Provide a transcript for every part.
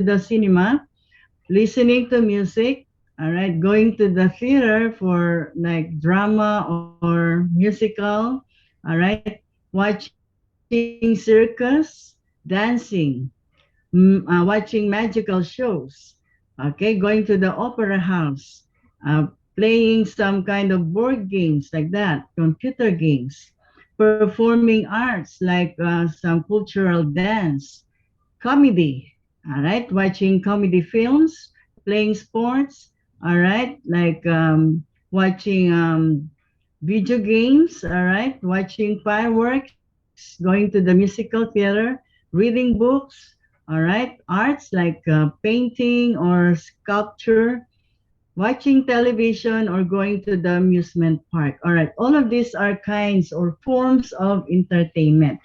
the cinema, listening to music, all right, going to the theater for like drama or musical, all right, watching circus, dancing, watching magical shows, okay, going to the opera house, playing some kind of board games like that, computer games, performing arts like some cultural dance, comedy, all right, watching comedy films, playing sports, all right, like watching video games, all right, watching fireworks, going to the musical theater, reading books, all right, arts like painting or sculpture, watching television, or going to the amusement park. All right, all of these are kinds or forms of entertainment.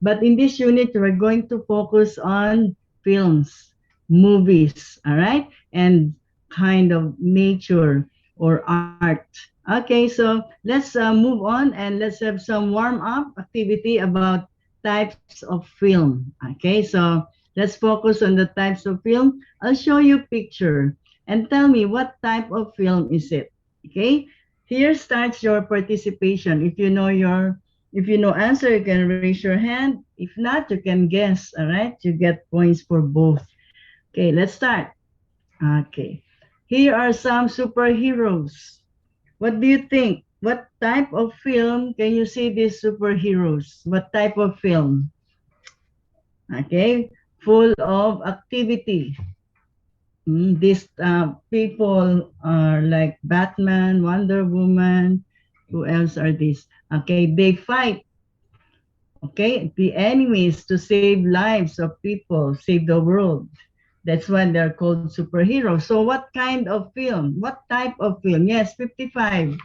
But in this unit, we're going to focus on films, movies, all right, and kind of nature or art. Okay, so let's move on and let's have some warm up activity about types of film. Okay, so let's focus on the types of film. I'll show you picture and tell me what type of film is it. Okay, here starts your participation. If you know answer, you can raise your hand. If not, you can guess. All right, you get points for both. Okay, let's start. Okay, here are some superheroes. What do you think? What type of film can you see these superheroes? What type of film? Okay, full of activity. These people are like Batman, Wonder Woman. Who else are these? Okay, they fight. Okay, the enemies to save lives of people, save the world. That's why they're called superheroes. So, what kind of film? What type of film? Yes, 55.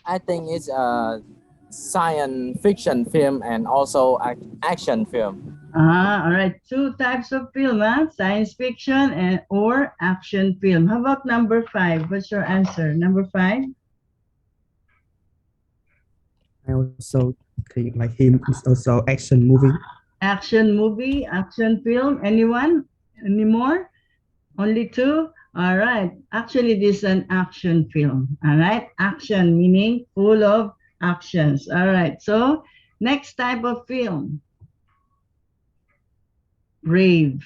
I think it's a science fiction film and also action film. All right. Two types of film, huh? Science fiction and or action film. How about number five? What's your answer? Number five? I also think like him is also action movie. Action movie, action film. Anyone? Any more? Only two? All right. Actually, this is an action film. All right. Action meaning full of actions. All right. So, next type of film. Brave.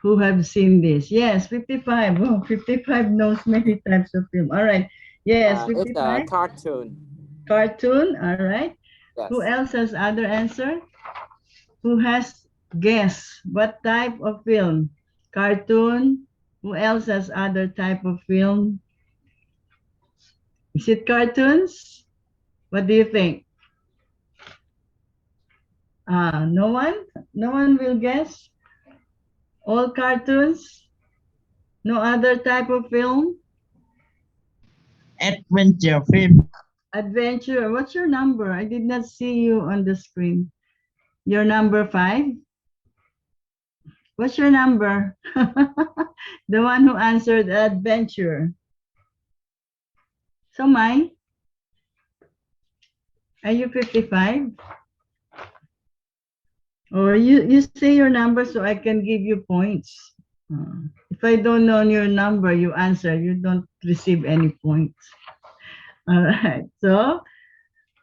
Who have seen this? Yes, 55. Oh, 55 knows many types of film. All right. Yes, It's a 55. cartoon. Cartoon. All right. Who Yes. else has other answer? Who has guess? What type of film? Cartoon. Who else has other type of film? Is it cartoons? What do you think? No one? No one will guess? All cartoons? No other type of film? Adventure film. Adventure. What's your number? I did not see you on the screen. Your number five? What's your number? The one who answered adventure. So mine? Are you 55? Or you say your number so I can give you points. If I don't know your number, you answer, you don't receive any points. All right. So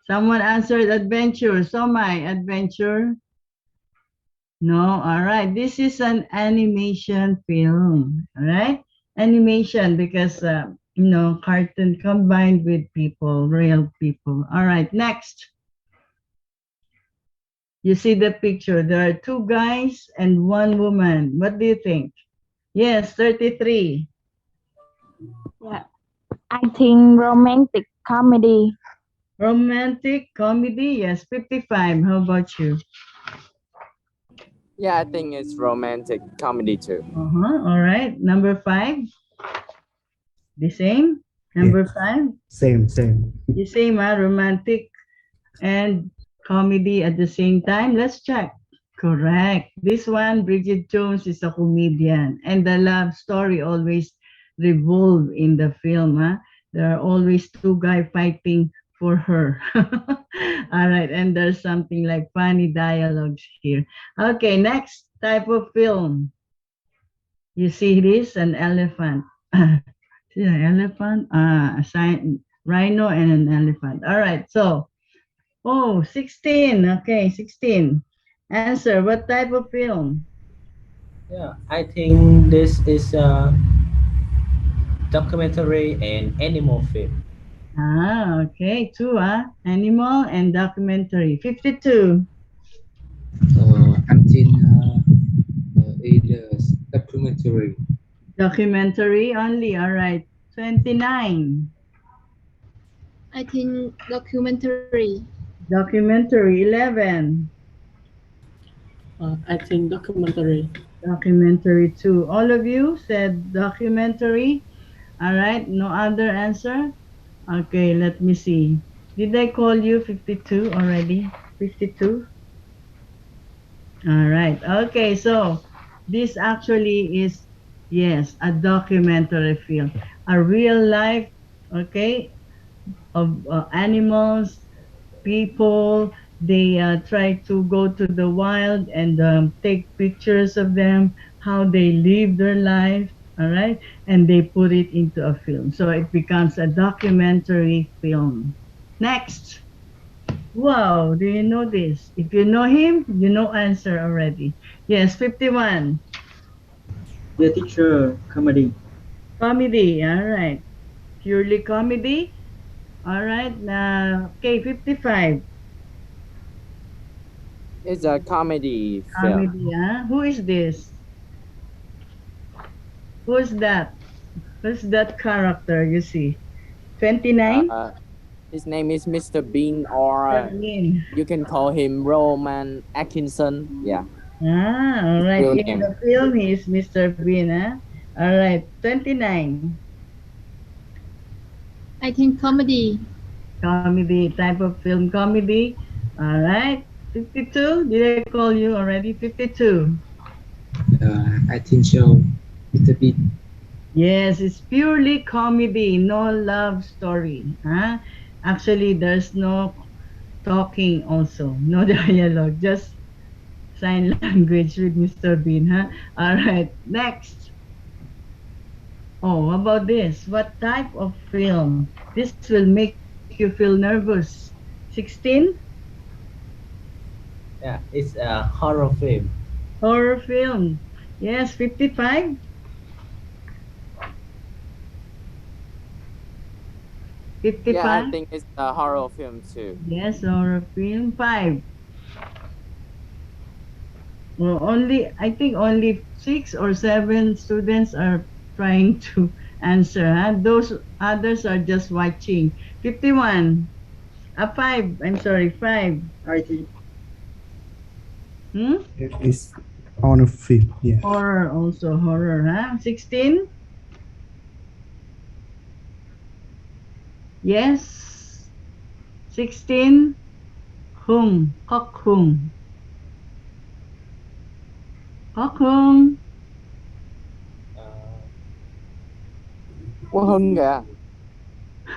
someone answered adventure. So my adventure. No, all right. This is an animation film. All right. Animation because cartoon combined with people, real people. All right. Next, you see the picture. There are two guys and one woman. What do you think? Yes, 33. Yeah, I think romantic comedy. Romantic comedy. Yes, 55. How about you? Yeah, I think it's romantic comedy too. All right. Number five. The same. Yeah, Number five. same. The same, romantic and comedy at the same time. Let's check. Correct. This one, Bridget Jones is a comedian, and the love story always revolve in the film. There are always two guys fighting for her. All right, and there's something like funny dialogues here. Okay, next type of film. You see this, an elephant. See an elephant? Rhino and an elephant. All right, so, oh, 16. Okay, 16. Answer, what type of film? Yeah, I think this is a documentary and animal film. Ah, okay, two, animal and documentary. 52. Until it is documentary. Documentary only, all right. 29. I think documentary. Documentary. 11. I think documentary. Documentary 2. All of you said documentary. All right, no other answer? Okay, let me see. Did I call you 52 already? 52? All right. Okay, so this actually is, yes, a documentary film. A real life, okay, of animals, people. They try to go to the wild and take pictures of them, how they live their life, all right, and they put it into a film. So it becomes a documentary film. Next. Wow, do you know this? If you know him, you know answer already. Yes, 51. The teacher comedy. Comedy, all right. Purely comedy. All right. Okay, 55. It's a comedy film. Comedy, Who is this? Who's that? Who's that character you see? 29? Uh, his name is Mr. Bean, or Berlin. you can call him Roman Atkinson. Yeah, All right. real In name. the film, he is Mr. Bean, All right. 29. I think comedy. Comedy, type of film comedy. All right. 52. Did I call you already? 52. I think so. Little bit. Yes, it's purely comedy, no love story. Actually, there's no talking also, no dialogue, just sign language with Mr. Bean, All right, next. Oh, how about this? What type of film? This will make you feel nervous. 16? Yeah, it's a horror film. Horror film. Yes, 55? Yeah, I 55? think it's a horror film too. Yes, horror film. 5. Well, I think only 6 or 7 students are trying to answer. Those others are just watching. 51. 5. I'm sorry, 5. I think Hmm? It is on a film. Yeah. Horror also, horror, 16? Yes. 16. Hung. Kok Hung. Kok Hung. Uh, Quá hưng kìa.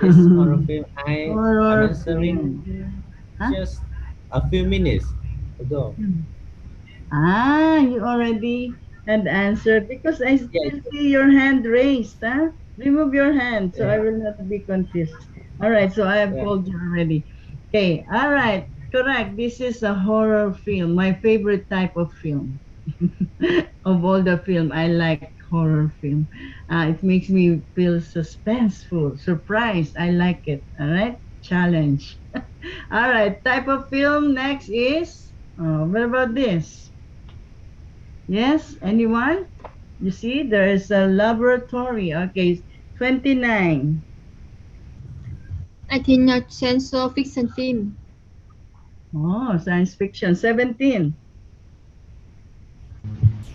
it's horror film. I'm Horror answering film. Huh? just a few minutes ago. You already had answered because I Yeah, still see your hand raised, Remove your hand so I yeah, will not be confused. All right, so I have yeah. called you already. Okay, all right, correct. This is a horror film, my favorite type of film. Of all the film, I like horror film. It makes me feel suspenseful, surprised. I like it. All right, challenge. All right, type of film next is. What about this? Yes, anyone? You see, there is a laboratory. Okay, 29. I think a science fiction film. Oh, science fiction. 17.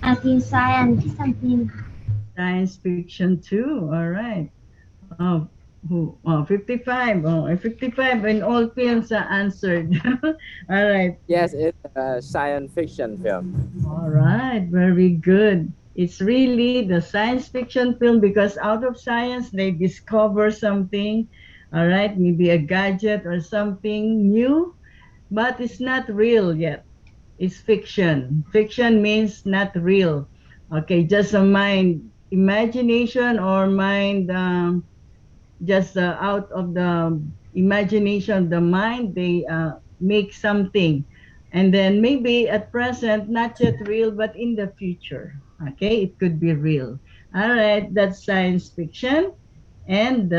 I think science fiction film. Science fiction too. All right. Oh, 55. Oh, 55 and all films are answered. All right. Yes, it's a science fiction film. All right. Very good. It's really the science fiction film because out of science they discover something. All right. Maybe a gadget or something new, but it's not real yet. It's fiction. Fiction means not real. Okay, just a mind imagination or mind just out of the imagination of the mind, they make something. And then maybe at present, not yet real, but in the future. Okay, it could be real. All right, that's science fiction. And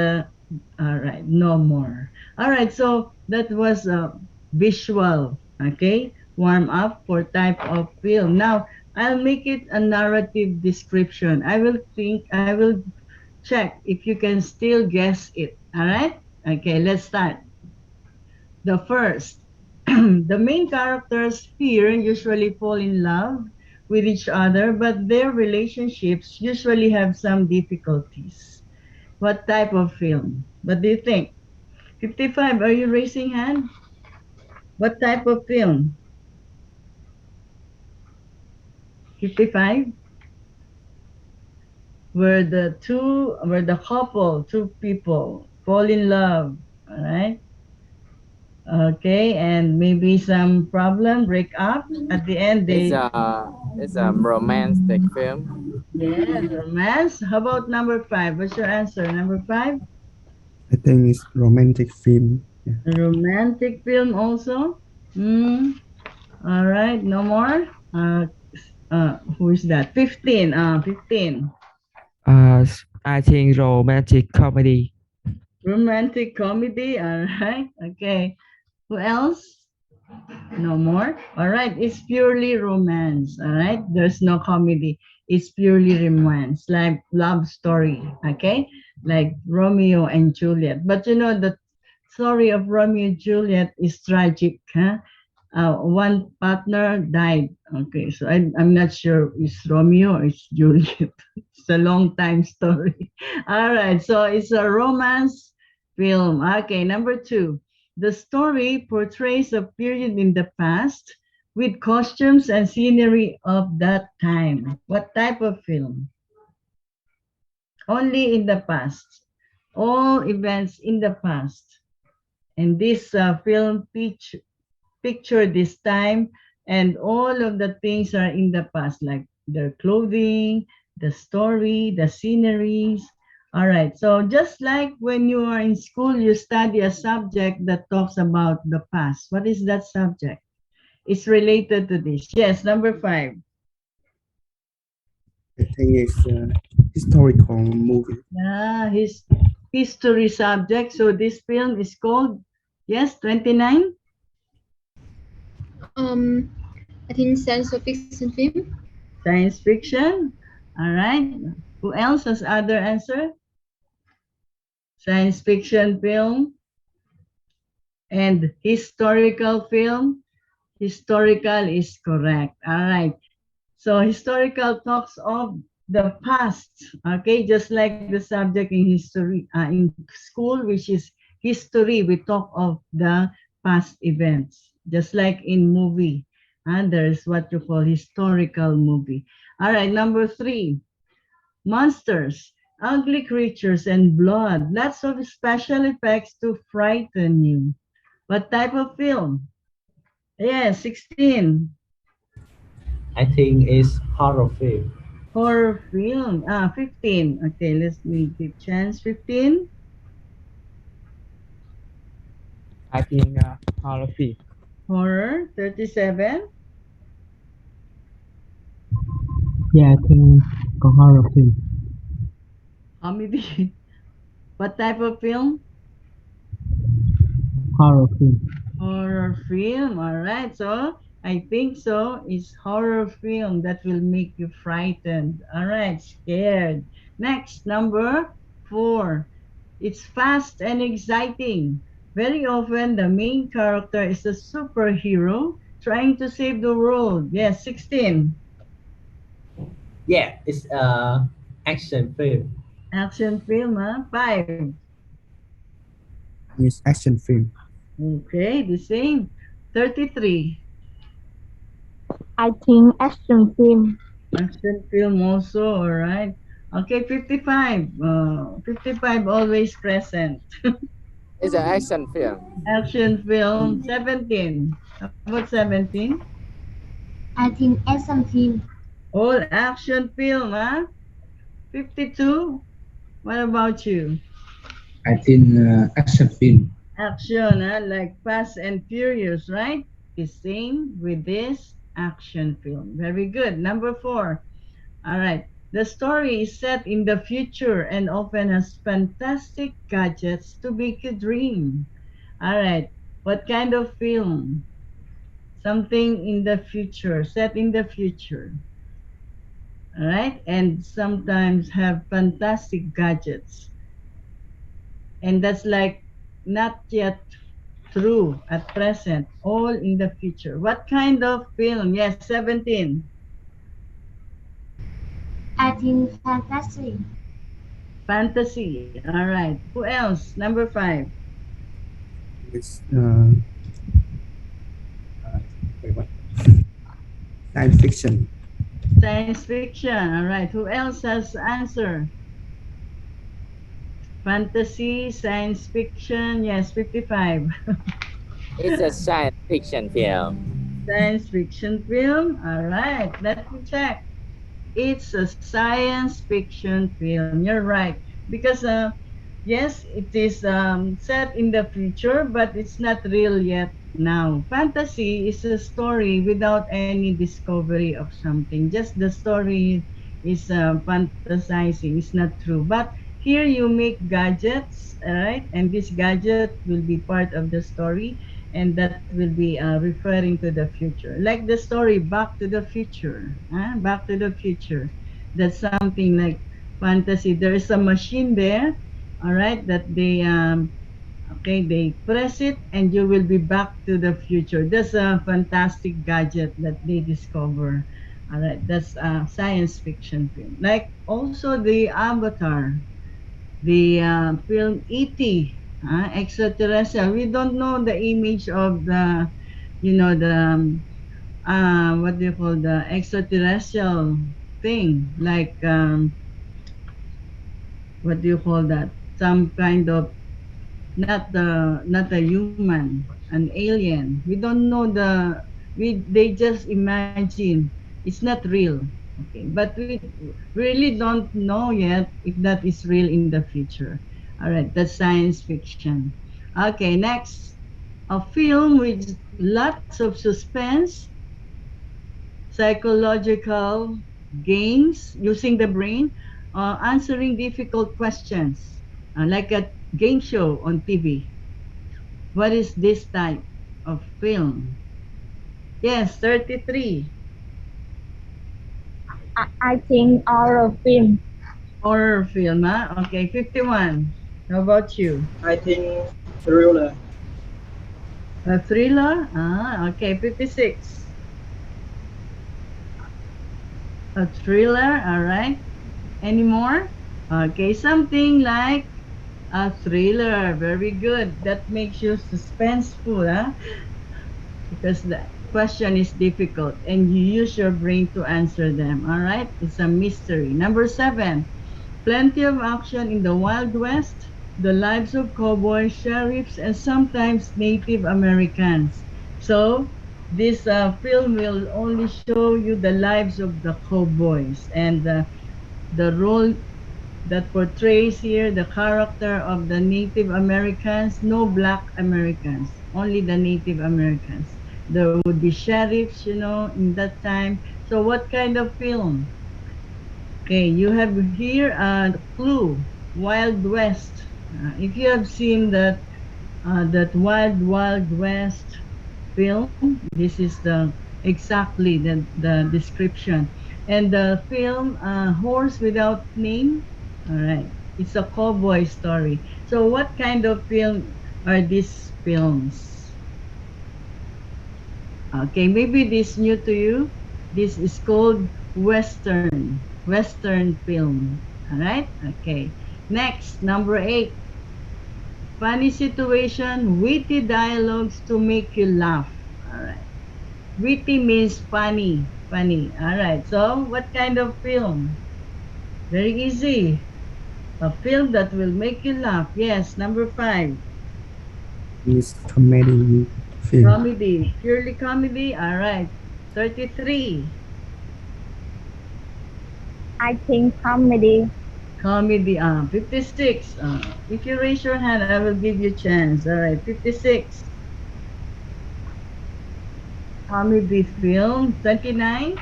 all right, no more. All right, so that was a visual, okay, warm up for type of film. Now, I'll make it a narrative description. I will check if you can still guess it. All right? Okay, let's start. The first, the main characters here usually fall in love with each other, but their relationships usually have some difficulties. What type of film? What do you think? 55, are you raising hand? What type of film? 55? Where the couple, two people fall in love, all right? Okay, and maybe some problem, break up. At the end, It's they a romantic film. yes, romance. How about number five? What's your answer? Number five, I think it's romantic film. Yeah. romantic film also. Hmm. All right, no more. Who is that? 15. 15. I think romantic comedy. Romantic comedy. All right. Okay. Who else? No more. All right. It's purely romance. All right. There's no comedy. It's purely romance, like love story. Okay. Like Romeo and Juliet. But you know, the story of Romeo and Juliet is tragic. Huh? One partner died. Okay. So I'm not sure it's Romeo or it's Juliet. It's a long time story. All right. So it's a romance film. Okay. Number two. The story portrays a period in the past with costumes and scenery of that time. What type of film? Only in the past. All events in the past. And this film picture this time, and all of the things are in the past, like the clothing, the story, the sceneries. All right, so just like when you are in school, you study a subject that talks about the past. What is that subject? It's related to this. Yes, number five. I think it's a historical movie. Yeah, his history subject. So this film is called, yes, 29? I think science fiction film. Science fiction. All right. Who else has other answer? Science fiction film and historical film. Historical is correct. All right. So historical talks of the past. Okay, just like the subject in history in school, which is history. We talk of the past events, just like in movie. And there's what you call historical movie. All right, number three. Monsters, ugly creatures, and blood. Lots of special effects to frighten you. What type of film? Yes, 16. I think it's horror film. Horror film. 15. Okay, let's me give chance. 15. I think horror film. Horror. 37. Yeah, I think có horror film. Comedy. What type of film? Horror film. Horror film. All right. So I think so. It's horror film that will make you frightened. All right. Scared. Next, number four. It's fast and exciting. Very often, the main character is a superhero trying to save the world. Yes, 16. Yeah, it's a action film. Action film, huh? 5. It's action film. Okay, the same. 33. I think action film. Action film also, all right. Okay, 55. 55 always present. It's an action film. Action film, 17. How about 17? I think action film. All action film, huh? 52. What about you? I think action film. Action, huh? Like Fast and Furious, right? The same with this action film. Very good. Number 4. All right. The story is set in the future and often has fantastic gadgets to make you dream. All right. What kind of film? Something in the future, set in the future. All right. And sometimes have fantastic gadgets. And that's like not yet true at present, all in the future. What kind of film? Yes, 17. I think fantasy. Fantasy. All right. Who else? Number 5. It's wait, what? Science fiction. Science fiction. All right. Who else has answer? Fantasy, science fiction. Yes, 55. It's a science fiction film. Science fiction film. All right. Let me check. It's a science fiction film. You're right. Because yes, it is set in the future, but it's not real yet now. Fantasy is a story without any discovery of something. Just the story is fantasizing. It's not true. But here you make gadgets, all right? And this gadget will be part of the story, and that will be referring to the future. Like the story Back to the Future. Back to the Future. That's something like fantasy. There is a machine there, all right, that they okay, they press it and you will be back to the future. That's a fantastic gadget that they discover. All right, that's a science fiction film. Like also the Avatar, the film E.T., extraterrestrial. We don't know the image of the, the what do you call the extraterrestrial thing, like what do you call that? Some kind of not a human, an alien. We don't know they just imagine it's not real. Okay, but we really don't know yet if that is real in the future. All right, that's science fiction. Okay, next, a film with lots of suspense, psychological games using the brain, answering difficult questions, like a game show on TV. What is this type of film? Yes, 33. I think horror film. Horror film, huh? Okay, 51. How about you? I think thriller. A thriller? Okay, 56. A thriller, all right. Any more? Okay, something like a thriller. Very good. That makes you suspenseful, huh? Because the question is difficult and you use your brain to answer them. All right? It's a mystery. Number 7, plenty of action in the Wild West, the lives of cowboys, sheriffs, and sometimes Native Americans. So, this film will only show you the lives of the cowboys and the role that portrays here the character of the Native Americans, no black Americans, only the Native Americans. There would be sheriffs, in that time. So what kind of film? Okay, you have here a clue, Wild West. If you have seen that Wild West film, this is the exactly the description. And the film Horse Without Name, all right, it's a cowboy story. So what kind of film are these films? Okay, maybe this new to you. This is called Western film. All right? Okay. Next, number 8. Funny situation, witty dialogues to make you laugh. All right. Witty means funny. All right. So, what kind of film? Very easy. A film that will make you laugh. Yes, number 5. It's comedy film. Comedy. Purely comedy. All right. 33. I think comedy. Comedy, 56. If you raise your hand, I will give you a chance. All right, 56. Comedy film. 29.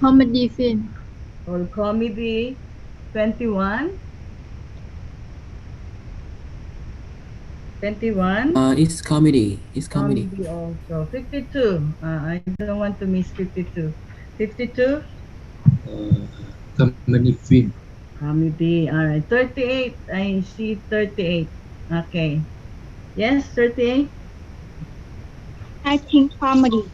Comedy film. Or comedy. 21. 21. It's comedy. It's comedy. Comedy also. 52. I don't want to miss 52. 52. Comedy film. Comedy. All right. 38. I see 38. Okay. Yes, 38. I think comedy.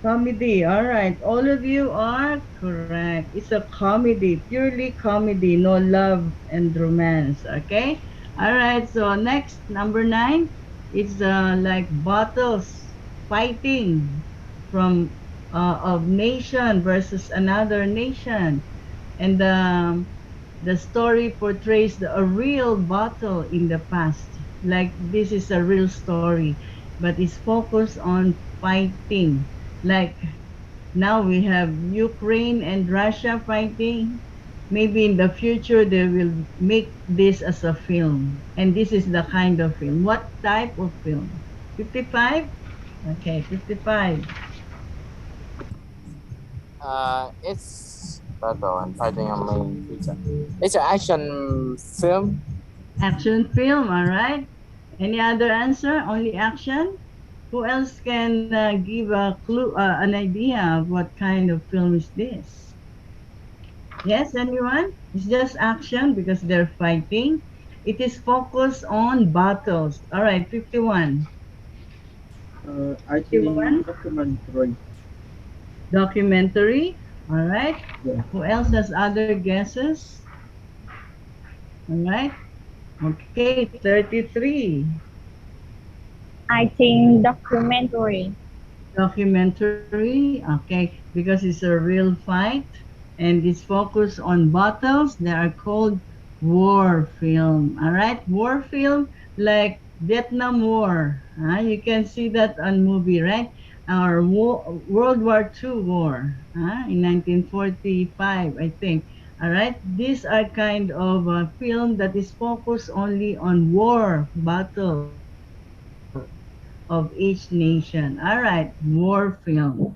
Comedy. All right. All of you are correct. It's a comedy, purely comedy, no love and romance. Okay. All right. So next, number 9. It's like battles, fighting from of nation versus another nation, and the story portrays a real battle in the past. Like this is a real story, but it's focused on fighting. Like now we have Ukraine and Russia fighting. Maybe in the future they will make this as a film. And this is the kind of film. What type of film? 55? Okay, 55. It's battle and fighting on main feature. It's an action film. Action film, all right. Any other answer? Only action? Who else can give a clue, an idea of what kind of film is this? Yes, anyone? It's just action because they're fighting. It is focused on battles. All right, 51. I 51. think documentary. Documentary. All right. Yeah. Who else has other guesses? All right. Okay, 33. I think documentary. Documentary, okay, because it's a real fight and it's focused on battles. They are called war film. All right, war film like Vietnam War. You can see that on movie, right? Our World War II war in 1945, I think. All right, these are kind of a film that is focused only on war battle of each nation. All right, war film.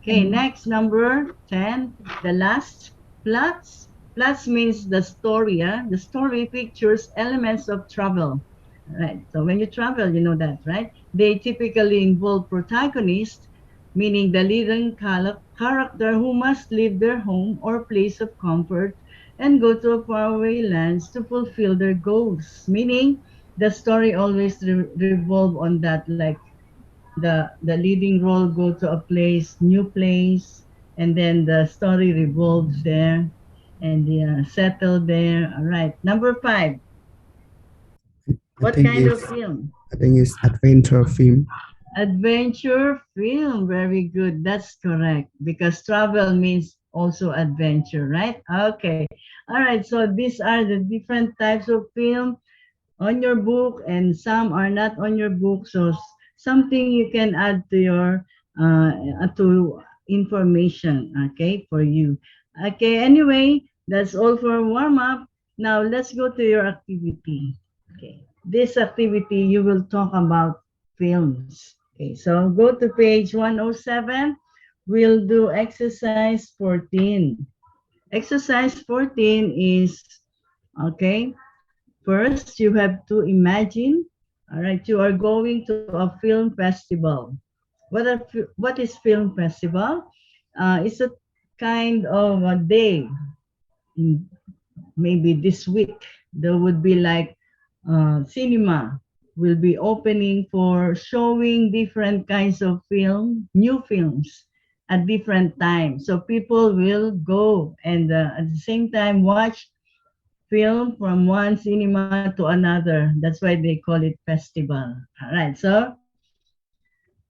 Okay, next, number 10, the last. Plots. Plots means the story. The story pictures elements of travel. Right. So when you travel, you know that, right? They typically involve protagonists, meaning the leading character who must leave their home or place of comfort and go to faraway lands to fulfill their goals. Meaning the story always revolve on that, like the leading role go to a place, new place, and then the story revolves there, and they settle there. All right, number 5. I What think kind of it's film? I think it's adventure film. Adventure film. Very good. That's correct. Because travel means also adventure, right? Okay. All right. So these are the different types of film on your book, and some are not on your book. So something you can add to your to information, okay, for you. Okay, anyway, that's all for warm up. Now let's go to your activity. Okay, this activity you will talk about films. Okay, so go to page 107. We'll do exercise 14. Exercise 14 is, okay, first, you have to imagine, all right, you are going to a film festival. What is film festival? It's a kind of a day, in, maybe this week. There would be like cinema will be opening for showing different kinds of film, new films at different times. So people will go and at the same time watch film from one cinema to another. That's why they call it festival. All right. So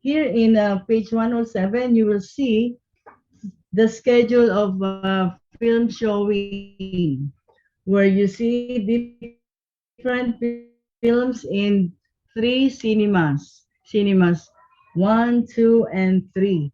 here in page 107, you will see the schedule of film showing, where you see different films in 3 cinemas. Cinemas 1, 2, and 3.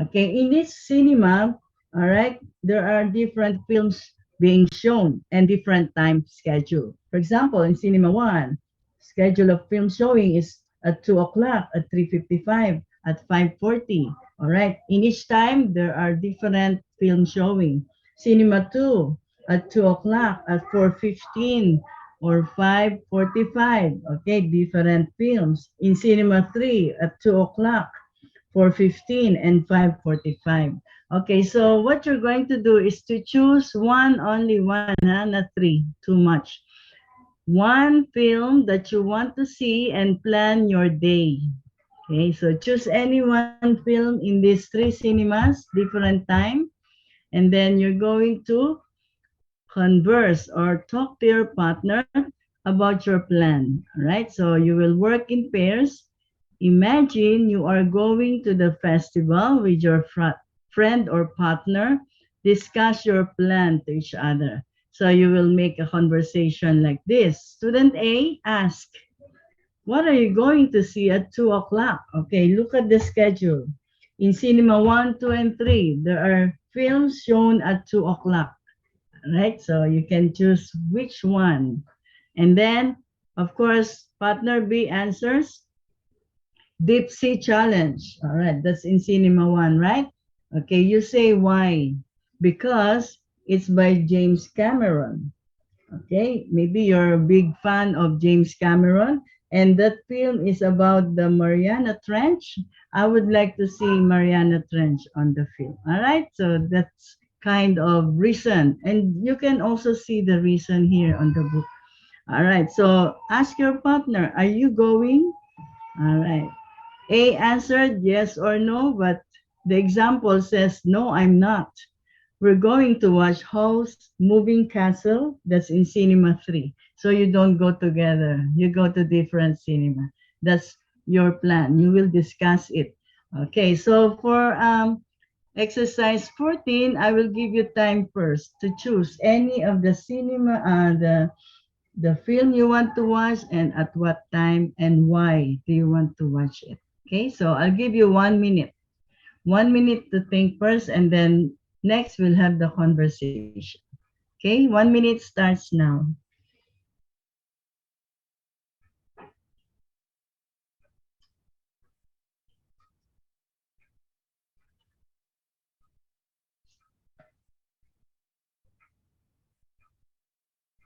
Okay, in each cinema, All right, there are different films being shown and different time schedule. For example, in Cinema One, schedule of film showing is at 2 o'clock, at 3:55, at 5:40. All right, in each time there are different film showing. Cinema Two at 2 o'clock, at 4:15 or 5:45. Okay, different films. In Cinema Three at 2 o'clock, 4:15 and 5:45. Okay, so what you're going to do is to choose one, only one, huh? Not three, too much. One film that you want to see and plan your day. Okay, so choose any one film in these three cinemas, different time, and then you're going to converse or talk to your partner about your plan. All right, so you will work in pairs. Imagine you are going to the festival with your friend or partner. Discuss your plan to each other. So you will make a conversation like this. Student A ask, what are you going to see at 2 o'clock? Okay, look at the schedule. In Cinema 1, 2, and 3, there are films shown at 2 o'clock. Right? So you can choose which one. And then, of course, partner B answers Deep Sea Challenge. All right, that's in Cinema One, right? Okay, you say why? Because it's by James Cameron. Okay, maybe you're a big fan of James Cameron, and that film is about the Mariana Trench. I would like to see Mariana Trench on the film. All right, so that's kind of reason, and you can also see the reason here on the book. All right, so ask your partner, are you going? All right. A answered yes or no, but the example says, no, I'm not. We're going to watch House Moving Castle. That's in Cinema 3. So you don't go together. You go to different cinema. That's your plan. You will discuss it. Okay, so for exercise 14, I will give you time first to choose any of the cinema, the film you want to watch and at what time and why do you want to watch it. Okay, so I'll give you 1 minute. 1 minute to think first, and then next we'll have the conversation. Okay, 1 minute starts now.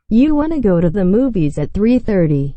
You want to go to the movies at 3:30.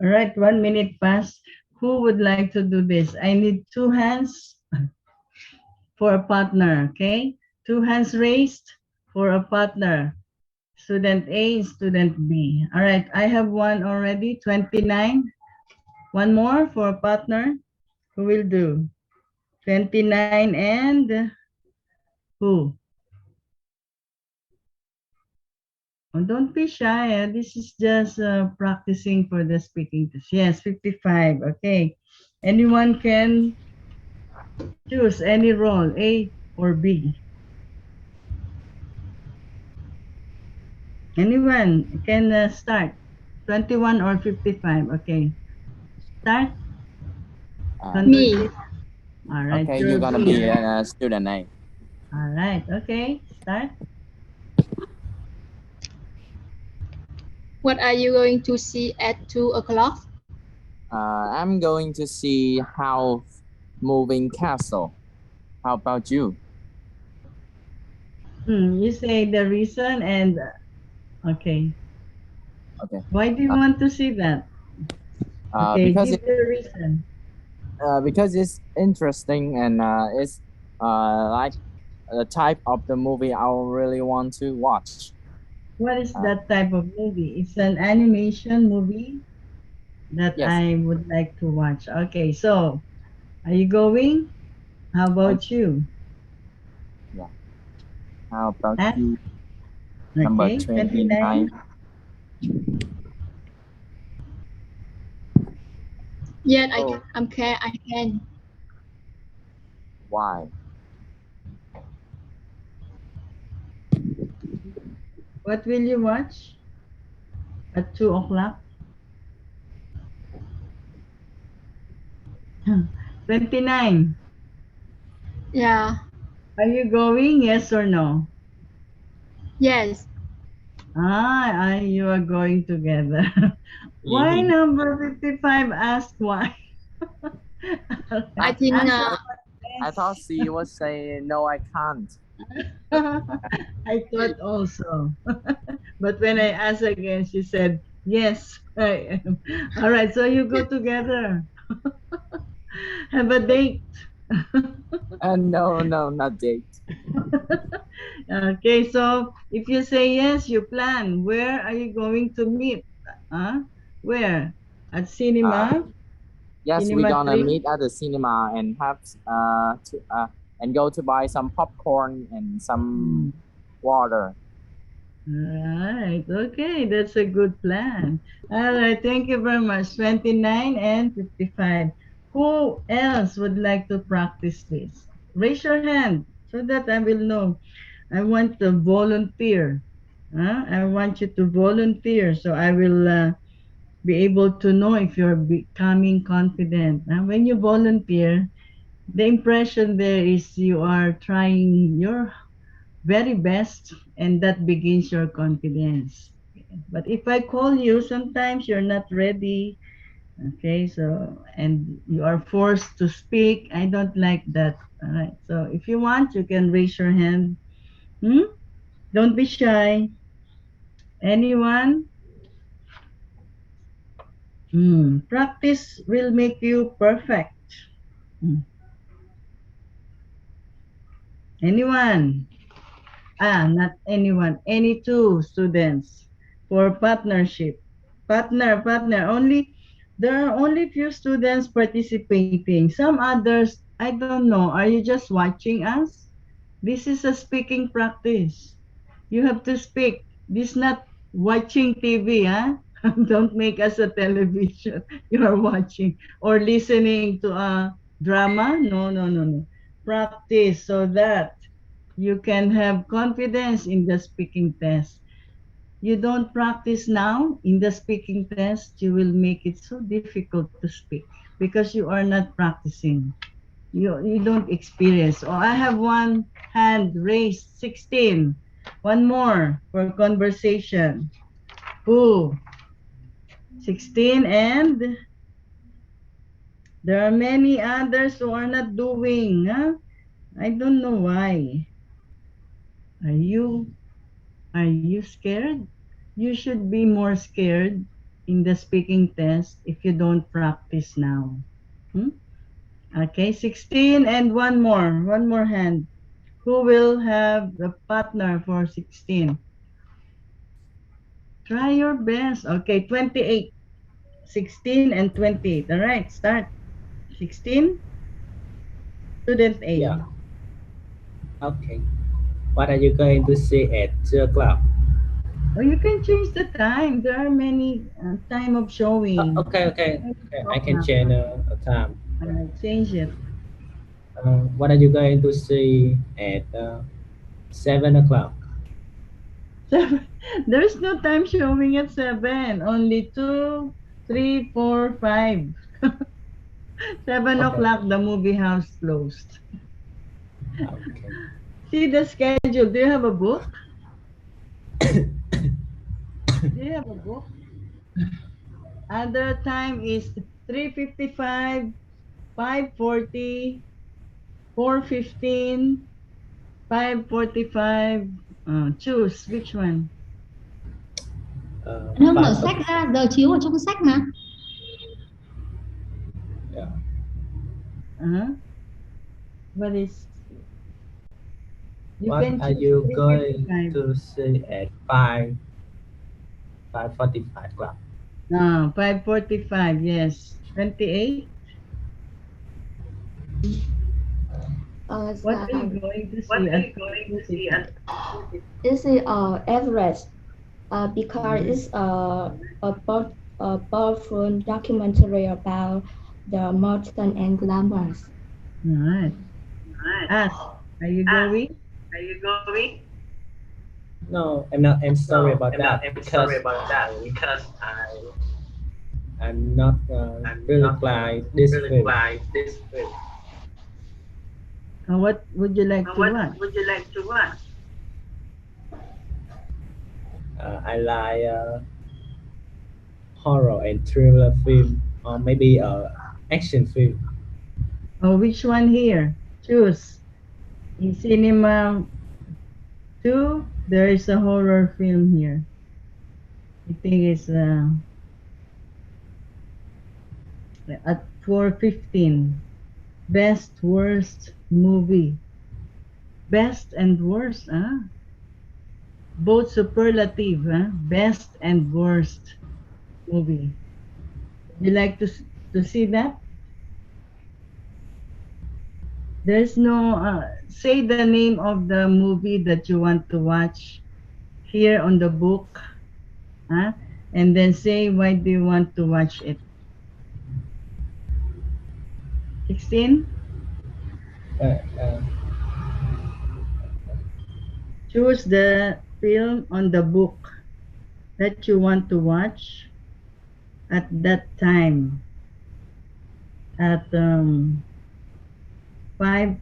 All right, 1 minute passed. Who would like to do this? I need two hands for a partner, okay? Two hands raised for a partner. Student A, student B. All right, I have one already, 29. One more for a partner. Who will do? 29 and who? Oh, don't be shy. This is just practicing for the speaking test. Yes, 55. Okay. Anyone can choose any role, A or B. Anyone can start. 21 or 55. Okay. Start. Me. All right. Okay, You're you're gonna B. be a student A. All right. Okay. Start. What are you going to see at 2 o'clock? I'm going to see how moving castle. How about you? You say the reason and okay. Okay. Why do you want to see that? Okay, Because give the reason. because it's interesting and it's like the type of the movie I really want to watch. What is Uh, that type of movie? It's an animation movie that yes, I would like to watch. Okay, so are you going? How I, about you? yeah. How about Huh? you? Number Okay, 29. 29. Yes, Oh, I'm okay. I can. why? What will you watch at 2 o'clock? 29. Yeah. Are you going? Yes or no? Yes. You are going together. Why number 55 asked why? I Alright, think. answer I thought yes. she was saying no, I can't. I thought also. But when I asked again, she said, yes, I am. All right, so you go together. Have a date. No, no, not date. Okay, so if you say yes, you plan. Where are you going to meet? Huh? Where? At Uh, cinema? yes, we're Cinema gonna 3? meet at the cinema and have and go to buy some popcorn and some Hmm. water. Right. Okay, that's a good plan. All right, thank you very much. 29 and 55. Who else would like to practice this? Raise your hand so that I will know. I want to volunteer. I want you to volunteer so I will be able to know if you're becoming confident. When you volunteer, the impression there is you are trying your very best and that begins your confidence. But if I call you, sometimes you're not ready. Okay, so and you are forced to speak. I don't like that. All right. So if you want, you can raise your hand. Hmm? Don't be shy. Anyone? Practice will make you perfect. Hmm. Anyone? Not anyone. Any two students for partnership. Partner. Only there are only few students participating. Some others, I don't know. Are you just watching us? This is a speaking practice. You have to speak. This not watching TV, huh? Don't make us a television you are watching or listening to a drama. No. Practice so that you can have confidence in the speaking test. You don't practice now in the speaking test, you will make it so difficult to speak because you are not practicing. You don't experience. Oh, I have one hand raised, 16. One more for conversation. Who? 16 and there are many others who are not doing. Huh? I don't know why. Are you Are you scared? You should be more scared in the speaking test if you don't practice now. Hmm? Okay, 16 and one more hand. Who will have the partner for 16? Try your best. Okay, 28. 16 and 28. All right, start. 16, student A. Yeah. Okay. What are you going to say at 2 o'clock? Oh, you can change the time. There are many time of showing. Okay. I can Now. change a time. Change it. What are you going to say at 7 o'clock? Seven. There's no time showing at 7. Only 2, 3, 4, 5. 7 Okay. o'clock, the movie house closed. Okay. See the schedule. Do you have a book? Do you have a book? Other time is 3:55, 5:40, 4:15, 5:45. Choose which one. Anh Hưng mở sách 5:45. ra, giờ chiếu ở trong sách mà. Yeah. Uh-huh. What is? You What can are choose you going 3:55. to see at 5:45 o'clock? 5:45. Yes. 28. What are you going to see at 5:45? It's average because Mm-hmm. it's a powerful documentary about the mountain and glamours. All right. Ask. Are you going? No, I'm not. I'm sorry about that because I'm not really like this film. What would you like to watch? I like horror and thriller film, or maybe action film. Oh, which one here? Choose. In cinema 2, there is a horror film here. I think it's at 4:15. Best worst movie. Best and worst, huh? Both superlative, huh? Best and worst movie. Would you like to see that? There's no say the name of the movie that you want to watch here on the book, huh? And then say why do you want to watch it. 16. Uh, uh, Choose the film on the book that you want to watch at that time at 5.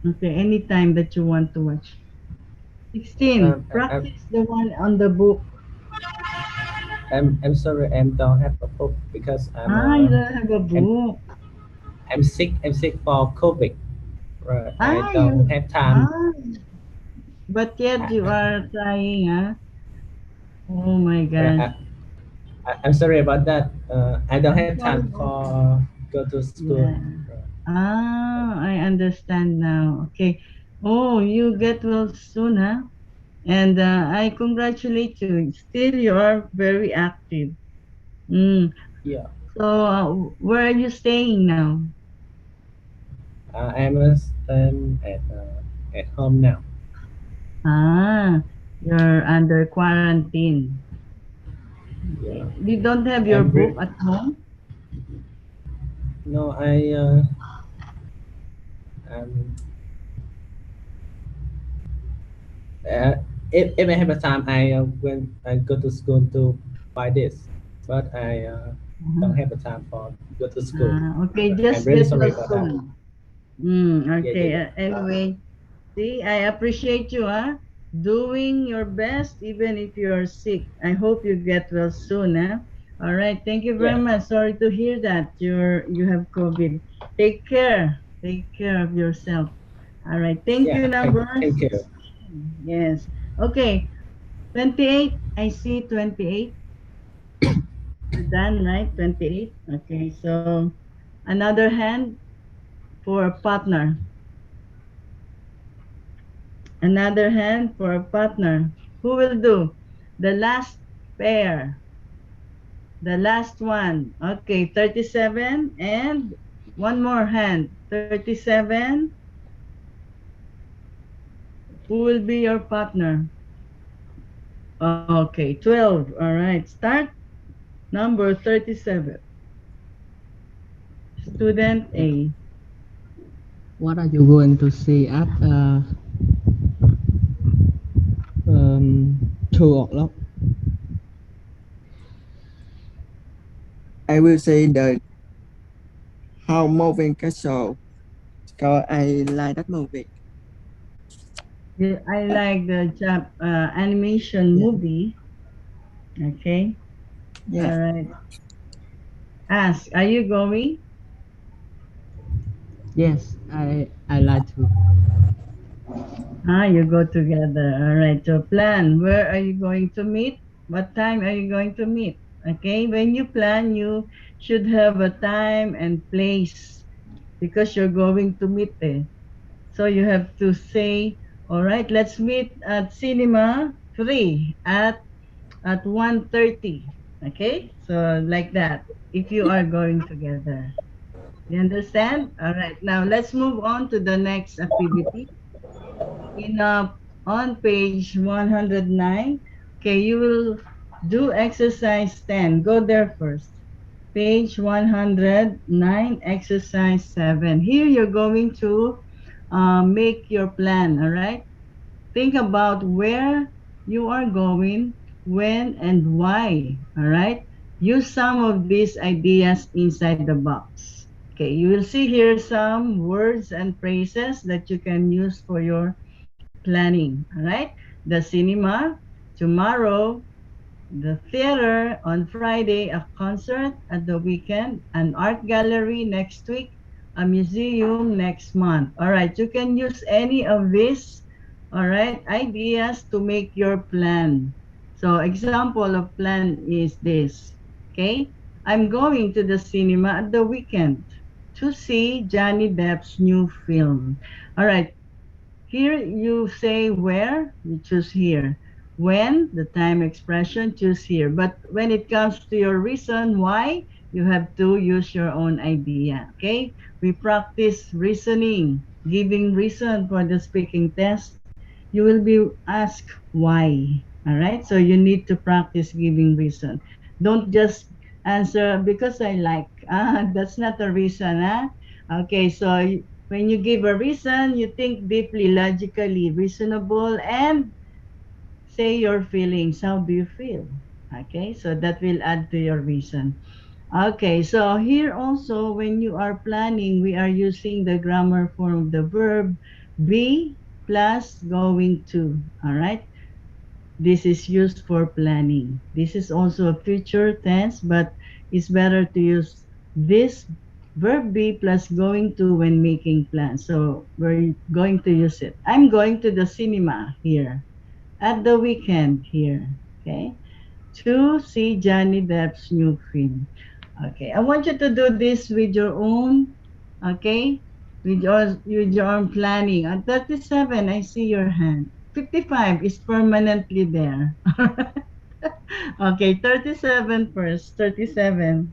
Okay, any time that you want to watch. 16. um, I, I'm, Practice the one on the book. I'm sorry, I don't have a book because You don't have a I'm book. I'm sick. I'm sick for COVID. Right. I don't You have time. but yet I, you are trying, huh? Oh my I, gosh. I'm sorry about that. I don't I'm have sorry time also. for go to school. Yeah. I understand now. Okay. Oh, you get well soon, huh? And I congratulate you. Still, you are very active. Mm. Yeah. So, where are you staying now? I'm staying at home now. You're under quarantine. Yeah. Okay. You don't have your I'm book re- at home? no. Um, uh, if I have a time, I when I go to school to buy this, but I don't Uh-huh. have a time for go to school. Okay, I'm just really get sorry well about that. soon. Yeah, yeah, Okay. yeah. Anyway, see, I appreciate you, huh? Doing your best even if you're sick. I hope you get well soon, huh? All right. Thank you very Yeah, much. Sorry to hear that you have COVID. Take care. Take care of yourself. All right. Thank you, yeah. number Thank you. 16. Yes. Okay. 28. I see 28. You done, right? 28. Okay. So another hand for a partner. Another hand for a partner. Who will do? The last pair. The last one. Okay, 37 and one more hand. 37. Who will be your partner? Okay, 12. All right, start. Number 37. Student A. What are you going to see at 2 o'clock? I will say the How Moving Castle because I like that movie. I like the animation Yeah, movie. Okay, yeah. all right. Ask, are you going? Yes, I like to. You go together. All right. So plan. Where are you going to meet? What time are you going to meet? Okay, when you plan, you should have a time and place because you're going to meet there. So you have to say, all right, let's meet at cinema 3 at 1:30. Okay, so like that. If you are going together, you understand? All right. Now let's move on to the next activity. In on page 109, okay, you will do exercise 10. Go there first. Page 109, exercise 7. Here you're going to make your plan, all right? Think about where you are going, when, and why, all right? Use some of these ideas inside the box. Okay, you will see here some words and phrases that you can use for your planning, all right? The cinema, tomorrow, the theater on Friday, a concert at the weekend, an art gallery next week, a museum next month. All right, you can use any of these, all right, ideas to make your plan. So example of plan is this, okay? I'm going to the cinema at the weekend to see Johnny Depp's new film. All right, here you say where, you choose here. When, the time expression, choose here. But when it comes to your reason why, you have to use your own idea, okay? We practice reasoning, giving reason for the speaking test. You will be asked why, all right? So you need to practice giving reason. Don't just answer because I like. That's not a reason, huh? Okay, so when you give a reason, you think deeply, logically, reasonable, and say your feelings. How do you feel? Okay, so that will add to your reason. Okay, so here also, when you are planning, we are using the grammar form of the verb be plus going to. All right, this is used for planning. This is also a future tense, but it's better to use this verb be plus going to when making plans. So we're going to use it. I'm going to the cinema here at the weekend here. Okay. To see Johnny Depp's new film. Okay. I want you to do this with your own, okay? With your own planning. At 37, I see your hand. 55 is permanently there. Okay, 37 first. 37.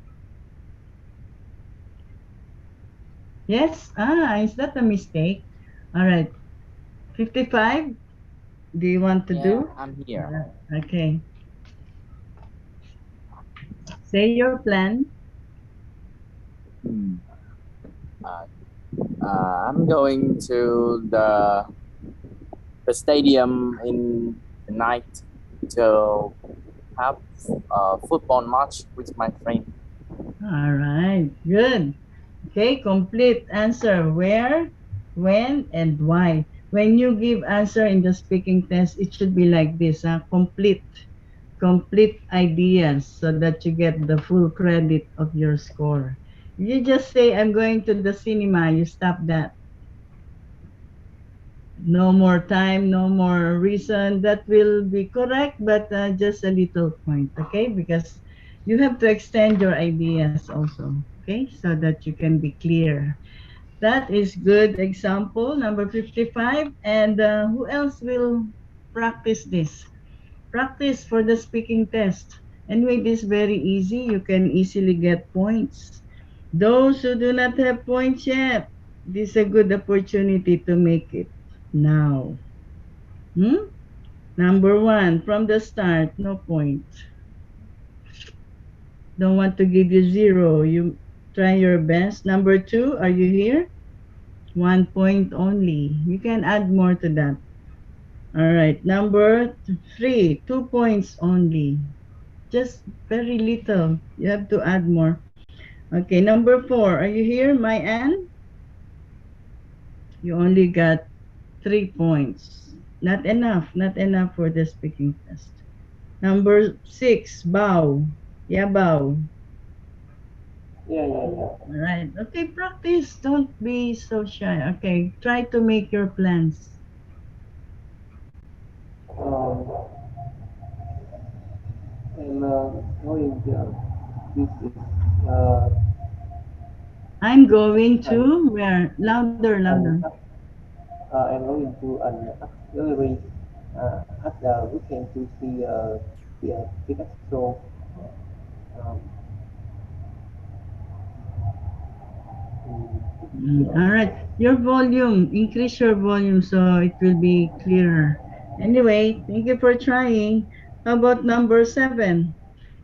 Yes? Is that a mistake? All right. 55, do you want to Yeah, do? I'm here. Okay. Say your plan. Hmm. Uh, I'm going to the stadium in the night to have a football match with my friend. All right. Good. Okay, complete answer. Where, when, and why. When you give answer in the speaking test, it should be like this, complete. Complete ideas so that you get the full credit of your score. If you just say, I'm going to the cinema, you stop that. No more time, no more reason. That will be correct, but just a little point, okay? Because you have to extend your ideas also, okay? So that you can be clear. That is good example, number 55. And who else will practice this? Practice for the speaking test. Anyway, this is very easy. You can easily get points. Those who do not have points yet, this is a good opportunity to make it now. Hmm? Number one, from the start, no point. Don't want to give you zero. You try your best. Number two, are you here? 1 point only. You can add more to that. All right. Number three, 2 points only. Just very little. You have to add more. Okay. Number four, are you here, my Anne? You only got 3 points. Not enough. Not enough for the speaking test. Number six, bow. Yeah, bow. All right. Okay, practice. Don't be so shy. Okay, try to make your plans. I'm going to this is I'm going an, to where? Louder, louder. I'm going to an art gallery at the weekend to see the Picasso. Um, All right. Your volume, increase your volume so it will be clearer. Anyway, thank you for trying. How about number 7?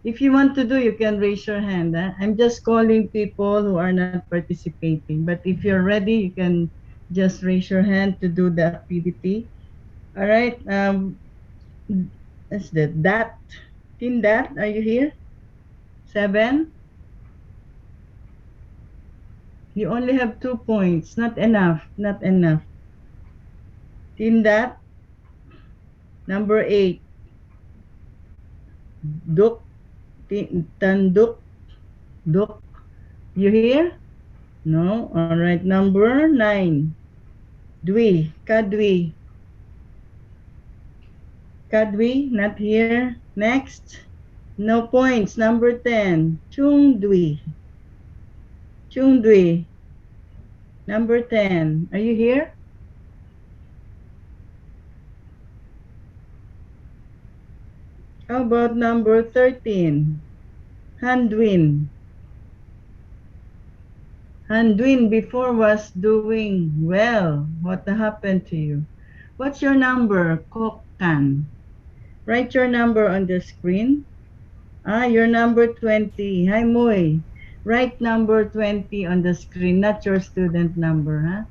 If you want to do, you can raise your hand. I'm just calling people who are not participating. But if you're ready, you can just raise your hand to do the activity. All right. That's the that. Team that, are you here? 7. You only have 2 points. Not enough. Not enough. Team that. Number 8. Duk. Tanduk. Duk. You here? No. All right. Number 9. Dwi. Kadwi. Kadwi. Not here. Next. No points. Number 10. Chungdwi. Chungdwi. Number 10. Are you here? How about number 13? Handwin. Handwin before was doing well. What happened to you? What's your number? Kokkan. Write your number on the screen. Your number 20. Hi, Moy. Write number 20 on the screen, not your student number, huh?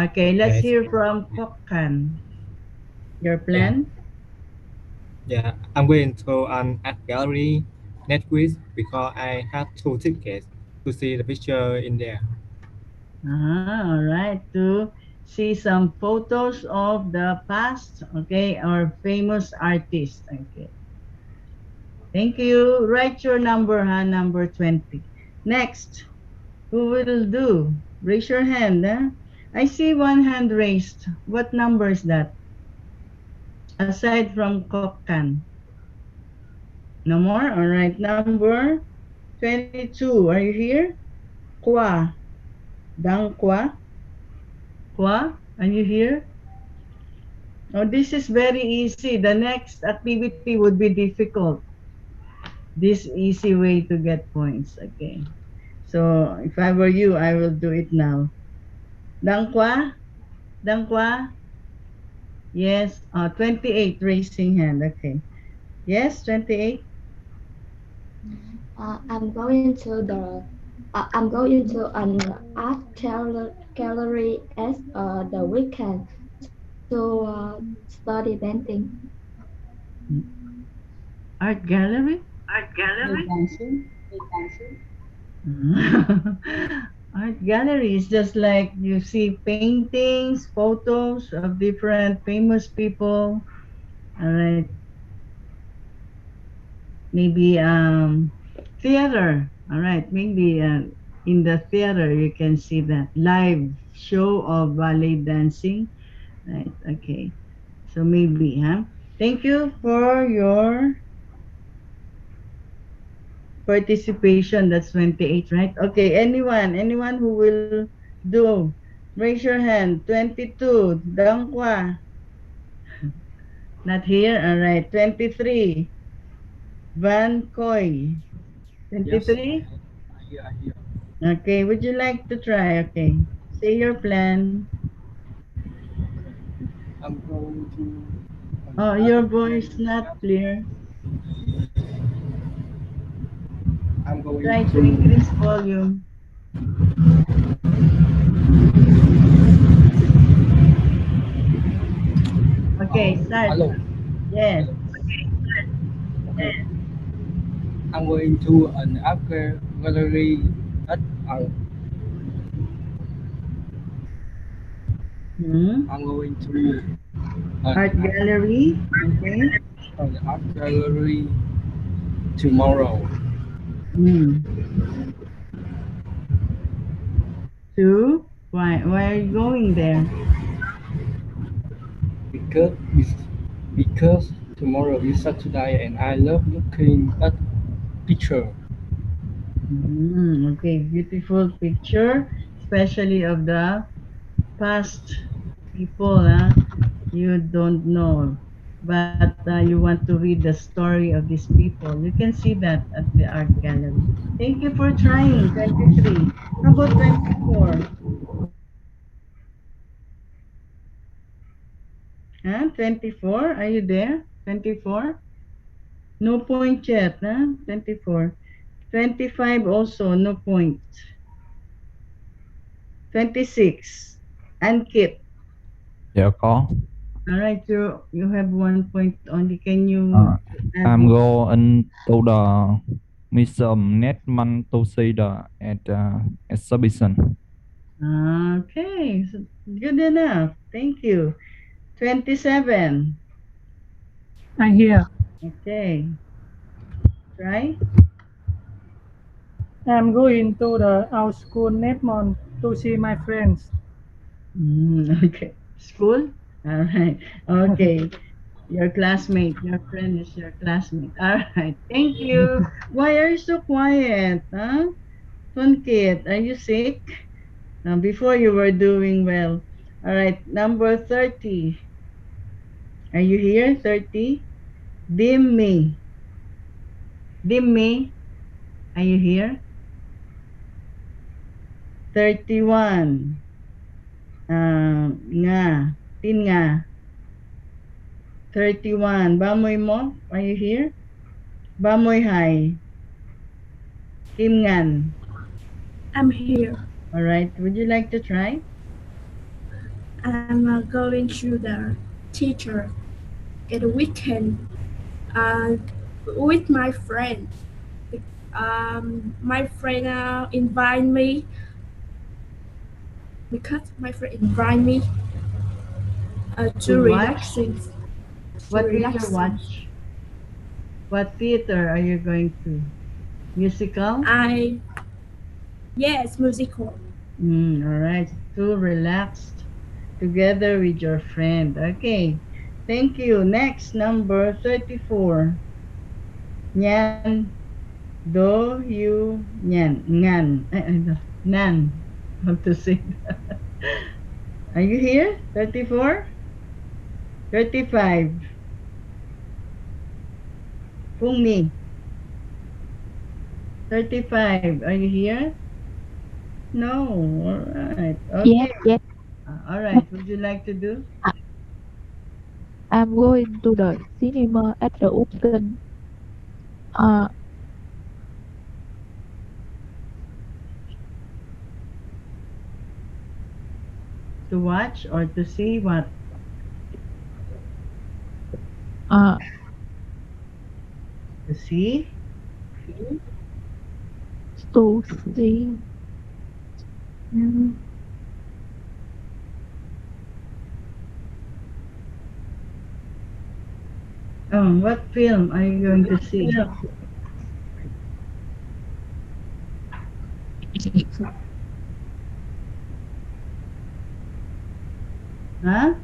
Okay, let's Yes. hear from Kokkan. Your Yeah. plan? Yeah. I'm going to an art gallery next week because I have 2 tickets to see the picture in there. All right. To see some photos of the past, okay, or famous artists. Okay. Thank you. Write your number, huh? Number 20. Next, who will do? Raise your hand, huh? I see one hand raised. What number is that? Aside from Kokkan. No more? All right. Number 22. Are you here? Kwa. Dang Kwa. Kwa, are you here? Oh, this is very easy. The next activity would be difficult. This easy way to get points. Okay. So if I were you, I will do it now. Dangkwa? Dangkwa? Yes. 28 raising hand. Okay. Yes, 28. I'm going to an gallery at the weekend to study painting. Art gallery? Art gallery? Art gallery is just like you see paintings, photos of different famous people. All right. Maybe theater. All right. Maybe in the theater you can see that live show of ballet dancing. Right. Okay. So maybe, huh? Thank you for your participation. That's 28, right? Okay. Anyone who will do, raise your hand. 22. Dangkwa. Not here. All right. 23. Van Koy. yes, 23. I hear. Okay, would you like to try? Okay. Say your plan. I'm going to Oh, an your art voice gallery. not clear. I'm going Try to to increase volume. Okay, start. hello. Yes. Hello. Okay. I'm going to an art gallery at Hmm. I'm going to Art an gallery. Okay. art gallery tomorrow Hmm. Two. Why are you going there? because because Tomorrow is Saturday and I love looking at picture. Okay, beautiful picture, especially of the past people you don't know, but you want to read the story of these people. You can see that at the art gallery. Thank you for trying 23. How about 24? 24, are you there? 24? No point yet, 24. 25 also, no point. 26. Ankit. Dạ có. All right, you have 1 point only. Can you add I'm more? going to the museum next month to see the exhibition. Okay, so good enough. Thank you. 27. I'm here. Okay, try. I'm going to the our school next month to see my friends. Okay, school. All right. Okay, your classmate, your friend is your classmate. All right. Thank you. Why are you so quiet? Tunkit, are you sick? Before you were doing well. All right, number 30. Are you here? 30. Dim me. Dim me. Are you here? 31. Nga. Tin nga. 31. Bamoy mo. Are you here? Bamoy hai. Kim ngan. I'm here. All right. Would you like to try? I'm going to the teacher at the weekend uh, with my friend. My friend invite me because my friend invite me To to watch? relaxing. To What will you relaxing. watch? What theater are you going to? Musical? Yes, musical. All right. Too relaxed together with your friend. Okay. Thank you. Next, number 34. Nyan, do, you, nyan, ngan. Nan. How to say that? Are you here? 34? 35. Pungni. 35. Are you here? No. All right. Yes, Okay. yes. All right. Would you like to do? I'm going to the cinema at the weekend. Uh, To watch or to see what? uh, To see? to see. Mm, What film are you going to see? Huh?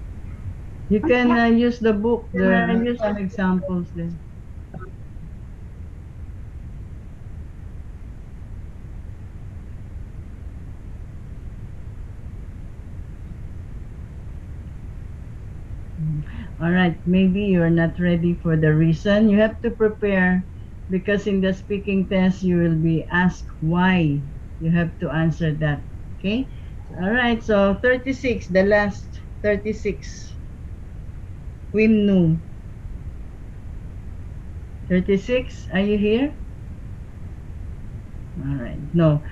You can use the book. There are some examples there. All right, maybe you're not ready for the reason. You have to prepare because in the speaking test you will be asked why. You have to answer that. Okay? All right, so 36, the last 36. Wimnu. 36, are you here? All right, no.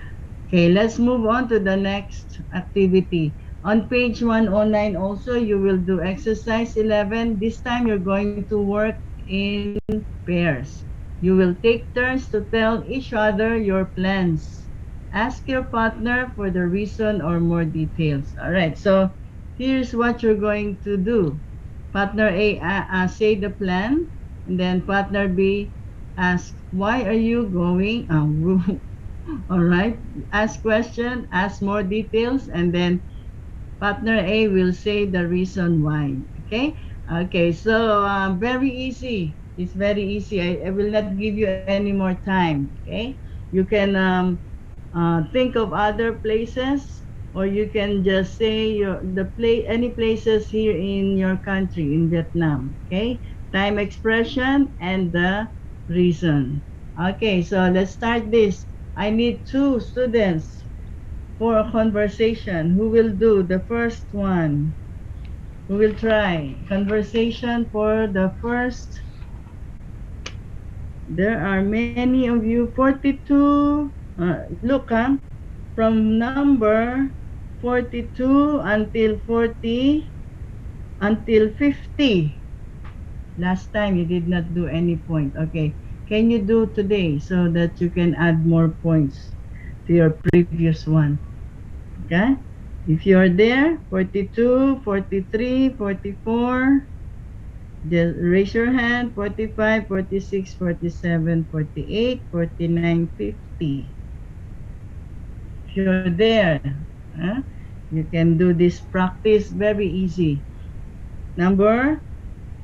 Okay, let's move on to the next activity. On page 109 also, you will do exercise 11. This time you're going to work in pairs. You will take turns to tell each other your plans. Ask your partner for the reason or more details. All right, so here's what you're going to do. Partner A say the plan, and then partner B ask, why are you going? All right. Ask question, ask more details, and then partner A will say the reason why. Okay. Okay, so very easy. It's very easy. I will not give you any more time. Okay, you can think of other places, or you can just say any places here in your country in Vietnam. Okay, time expression and the reason. Okay, so let's start this. I need two students for a conversation. Who will do the first one? We will try conversation for the first. There are many of you, 42. Look, from number 42 until 40 until 50. Last time you did not do any point. Okay. Can you do today so that you can add more points to your previous one? Okay. If you are there, 42, 43, 44. Just raise your hand, 45, 46, 47, 48, 49, 50. If you're there, you can do this practice very easy. Number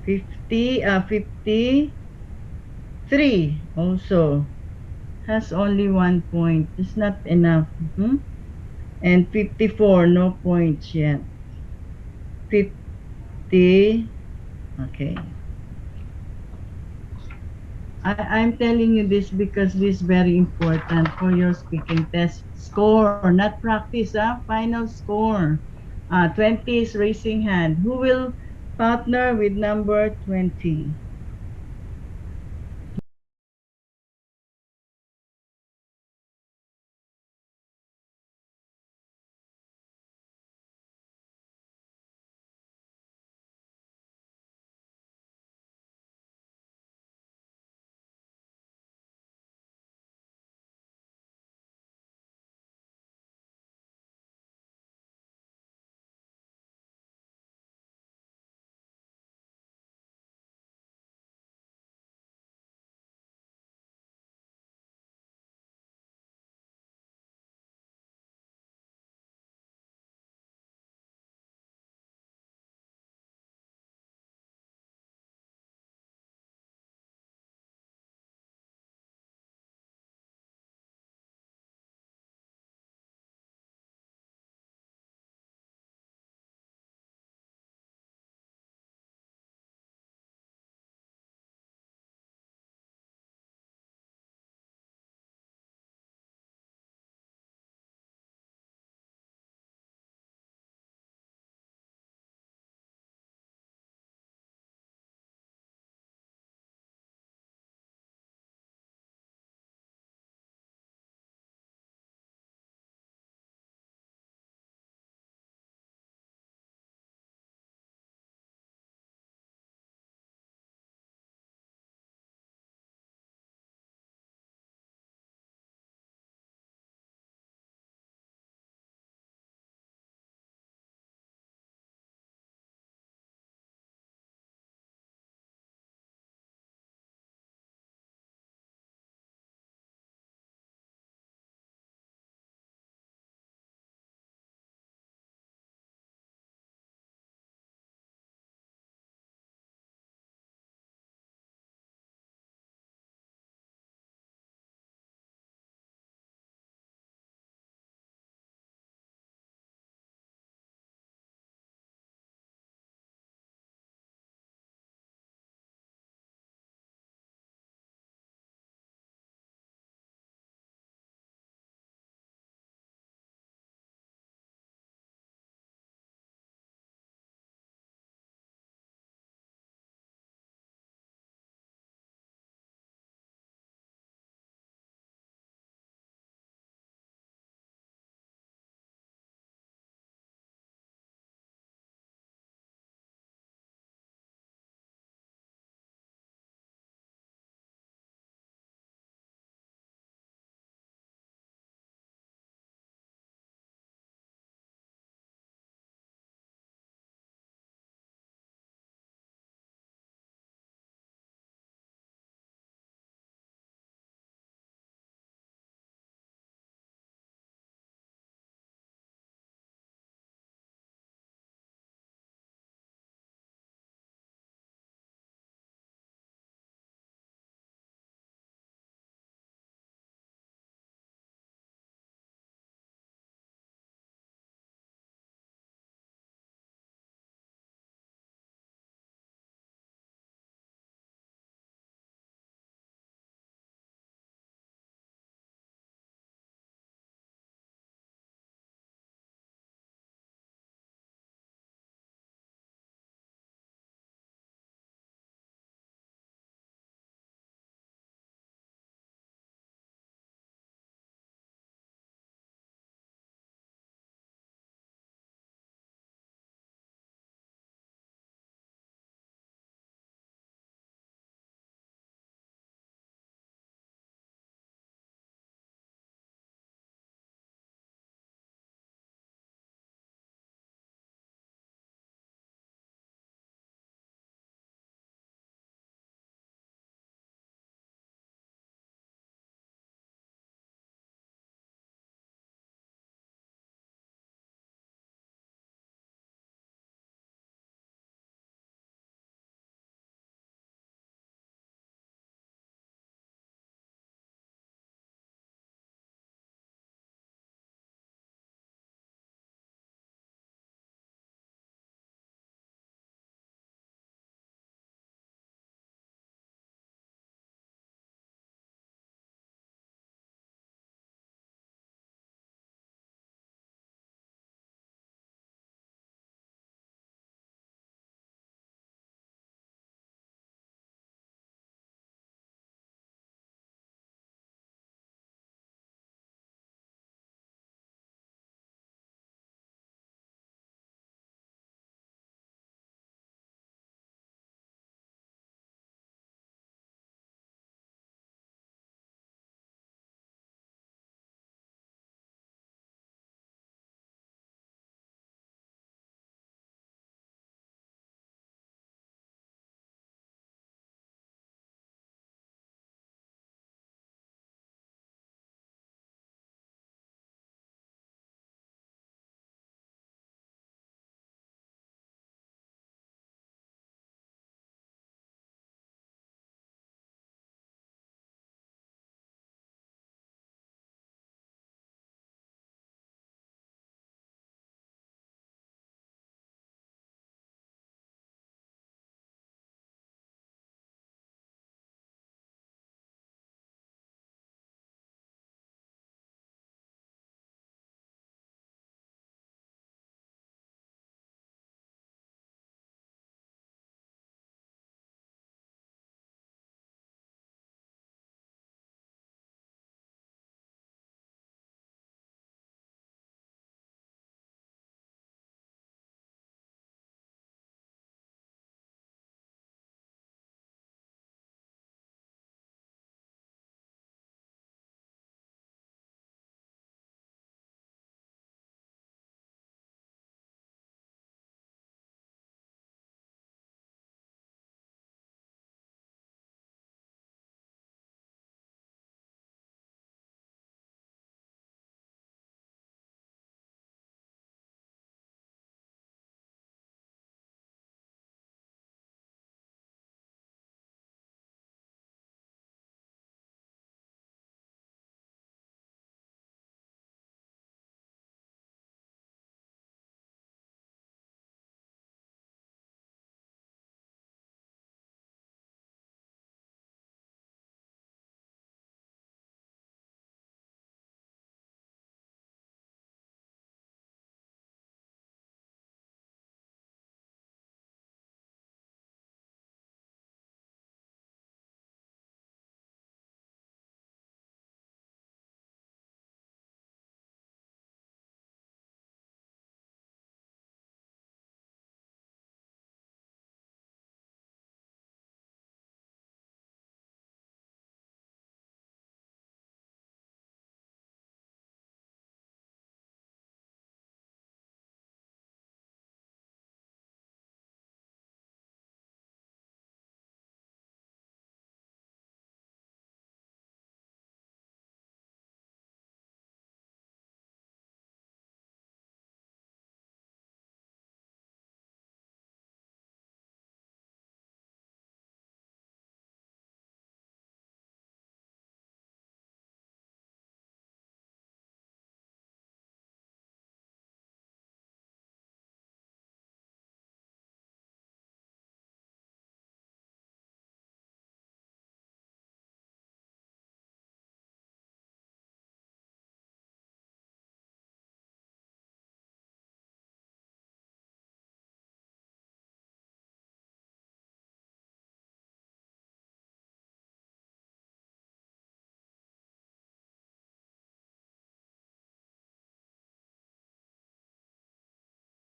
53 also has only 1 point. It's not enough. And 54, no points yet. 50, okay. I'm telling you this because this is very important for your speaking test score, not practice, final score. 20 is raising hand. Who will partner with number 20?